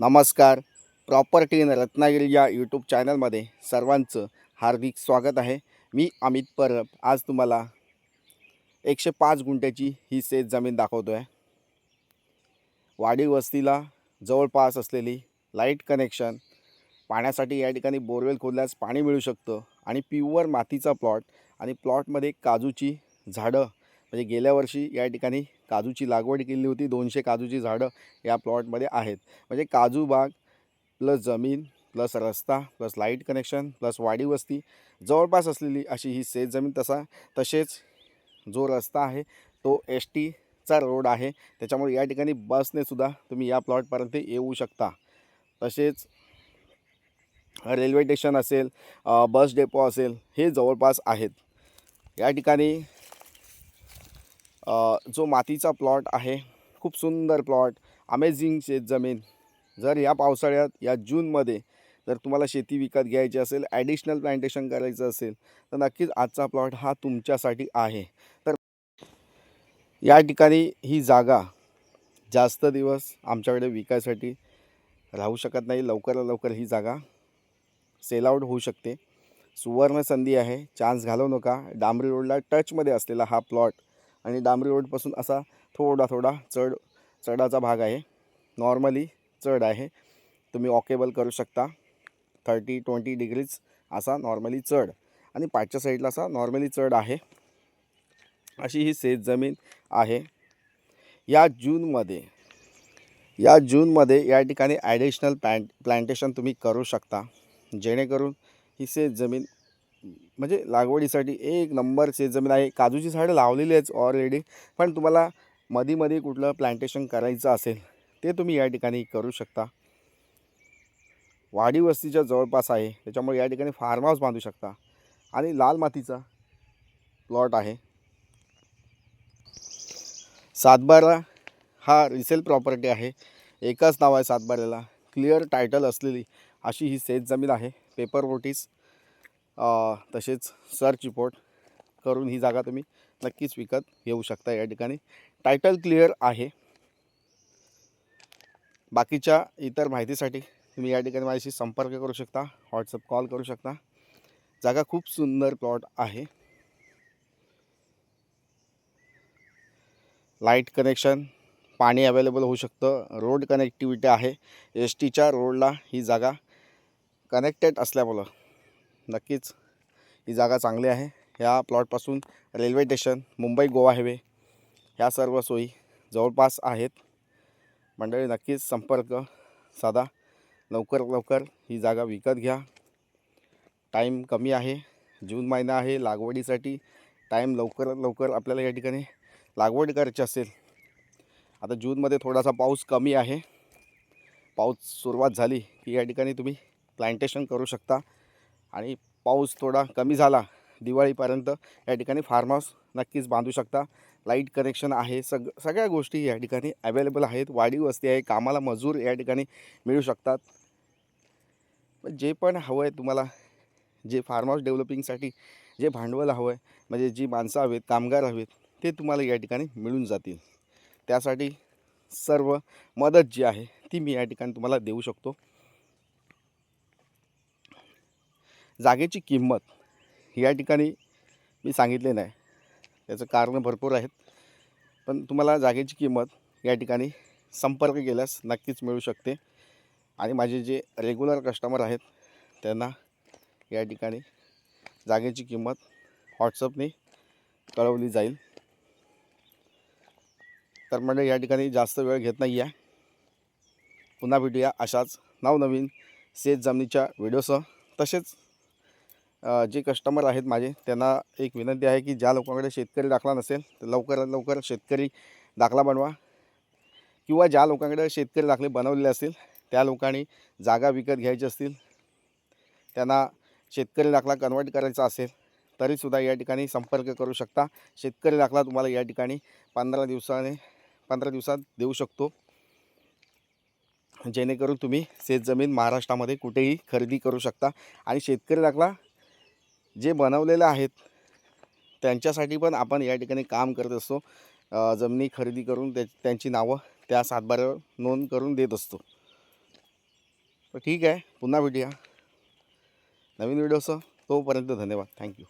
नमस्कार. Property in Ratnagiri या YouTube चॅनलमध्ये सर्वांचं हार्दिक स्वागत आहे. मी अमित परब आज तुम्हाला 105 गुंठ्याची ही शेत जमीन दाखवतो आहे. वाडी वस्तीला जवळपास असलेली लाईट कनेक्शन, पाण्यासाठी या ठिकाणी बोरवेल खोदल्यास पाणी मिळू शकतं आणि प्युअर मातीचा प्लॉट आणि प्लॉटमध्ये काजूची झाडं म्हणजे गेल्या वर्षी या ठिकाणी काजूची लागवड केली होती. 200 काजूची झाडं या प्लॉटमध्ये आहेत. म्हणजे काजू बाग प्लस जमीन प्लस रस्ता प्लस लाईट कनेक्शन प्लस वाडी वस्ती जवळपास असलेली अशी ही शेत जमीन. तसेच जो रस्ता आहे तो टीचा रोड आहे, त्याच्यामुळे या ठिकाणी बसने सुद्धा तुम्ही या प्लॉटपर्यंत येऊ शकता. तसेच रेल्वे स्टेशन असेल, बस डेपो असेल, हे जवळपास आहेत. या ठिकाणी जो मातीचा प्लॉट आहे, खूप सुंदर प्लॉट, अमेझिंग शेत जमीन. जर या पावसाळ्यात या जूनमध्ये जर तुम्हाला शेती विकत घ्यायची असेल, ॲडिशनल प्लांटेशन करायचं असेल, तर नक्कीच आजचा प्लॉट हा तुमच्यासाठी आहे. तर या ठिकाणी ही जागा जास्त दिवस आमच्याकडे विकायसाठी राहू शकत नाही. लवकरात लवकर ही जागा सेल आउट होऊ शकते. सुवर्ण संधी आहे, चान्स घालवू नका. डांबरी रोडला टचमध्ये असलेला हा प्लॉट आणि डांबरी रोडपासून असा थोडा चढाचा भाग आहे. नॉर्मली चढ आहे, तुम्ही वॉकेबल करू शकता. 30-20 डिग्रीज असा नॉर्मली चढ आणि पाठच्या साईडला असा नॉर्मली चढ आहे. अशी ही शेत जमीन आहे. या जूनमध्ये या ठिकाणी ॲडिशनल प्लांटेशन तुम्ही करू शकता, जेणेकरून ही शेत जमीन म्हणजे लागवडीसाठी एक नंबर शेत जमीन आहे. काजूची झाडं लावलेली आहेत ऑलरेडी, पण तुम्हाला मध्ये कुठलं प्लांटेशन करायचं असेल ते तुम्ही या ठिकाणी करू शकता. वाडी वस्तीच्या जवळपास आहे, त्याच्यामुळे या ठिकाणी फार्म हाऊस बांधू शकता आणि लाल मातीचा प्लॉट आहे. 7/12 हा रिसेल प्रॉपर्टी आहे. एकच नाव आहे 7/12ला. क्लिअर टायटल असलेली अशी ही शेत जमीन आहे. पेपर नोटीस तसेच सर्च रिपोर्ट करून ही जागा तुम्ही नक्कीच विकत घेऊ शकता. या ठिकाणी टायटल क्लिअर आहे. बाकीच्या इतर माहितीसाठी तुम्ही या ठिकाणी माझ्याशी संपर्क करू शकता, व्हॉट्सअप कॉल करू शकता. जागा खूप सुंदर प्लॉट आहे. लाईट कनेक्शन, पाणी अवेलेबल होऊ शकतं. रोड कनेक्टिव्हिटी आहे. टीच्या रोडला ही जागा कनेक्टेड असल्यामुळं नक्कीच ही जागा चांगली आहे. ह्या प्लॉटपासून railway station, Mumbai Goa highway ह्या सर्व सोयी जवळपास आहेत. मंडळी नक्कीच संपर्क साधा. लवकर ही जागा विकत घ्या. टाईम कमी आहे, जून महिना आहे लागवडीसाठी. टाईम लवकर आपल्याला या ठिकाणी लागवड करायची असेल. आता जूनमध्ये थोडासा पाऊस कमी आहे. पाऊस सुरुवात झाली की या ठिकाणी तुम्ही प्लांटेशन करू शकता आणि पाऊस थोडा कमी झाला दिवाळीपर्यंत या ठिकाणी फार्म हाऊस नक्कीच बांधू शकता. लाईट कनेक्शन आहे, सगळ्या गोष्टी या ठिकाणी अवेलेबल आहेत. वाडी वस्ती आहे, कामाला मजूर या ठिकाणी मिळू शकतात. जे पण हवं आहे तुम्हाला, जे फार्म हाऊस डेव्हलपिंगसाठी जे भांडवल हवं आहे, म्हणजे जी माणसं हवेत, कामगार हवेत, ते तुम्हाला या ठिकाणी मिळून जातील. त्यासाठी सर्व मदत जी आहे ती मी या ठिकाणी तुम्हाला देऊ शकतो. जागेची किंमत या ठिकाणी मी सांगितले नाही, त्याचं कारणं भरपूर आहेत. पण तुम्हाला जागेची किंमत या ठिकाणी संपर्क केल्यास नक्कीच मिळू शकते. आणि माझे जे रेग्युलर कस्टमर आहेत त्यांना या ठिकाणी जागेची किंमत व्हॉट्सअपने कळवली जाईल. तर म्हणजे या ठिकाणी जास्त वेळ घेत नाही आहे. पुन्हा भेटूया अशाच नवनवीन शेत जमिनीच्या व्हिडिओसह. तसेच जे कस्टमर आहेत माझे त्यांना एक विनंती आहे की ज्या लोकांकडे शेतकरी दाखला नसेल तर लवकरात लवकर शेतकरी दाखला बनवा, किंवा ज्या लोकांकडे शेतकरी दाखले बनवलेले असतील त्या लोकांनी जागा विकत घ्यायची असतील, त्यांना शेतकरी दाखला कन्वर्ट करायचा असेल तरीसुद्धा या ठिकाणी संपर्क करू शकता. शेतकरी दाखला तुम्हाला या ठिकाणी 15 दिवसात देऊ शकतो, जेणेकरून तुम्ही शेतजमीन महाराष्ट्रामध्ये कुठेही खरेदी करू शकता. आणि शेतकरी दाखला जे बनवलेले आहेत त्यांच्यासाठी पण आपण या ठिकाणी काम करत असतो. जमिनी खरेदी करून त्यांची नावं त्या 7/12 नोंद करून देत असतो. तर ठीक आहे, पुन्हा भेटूया नवीन व्हिडिओसह. तोपर्यंत धन्यवाद. थँक्यू.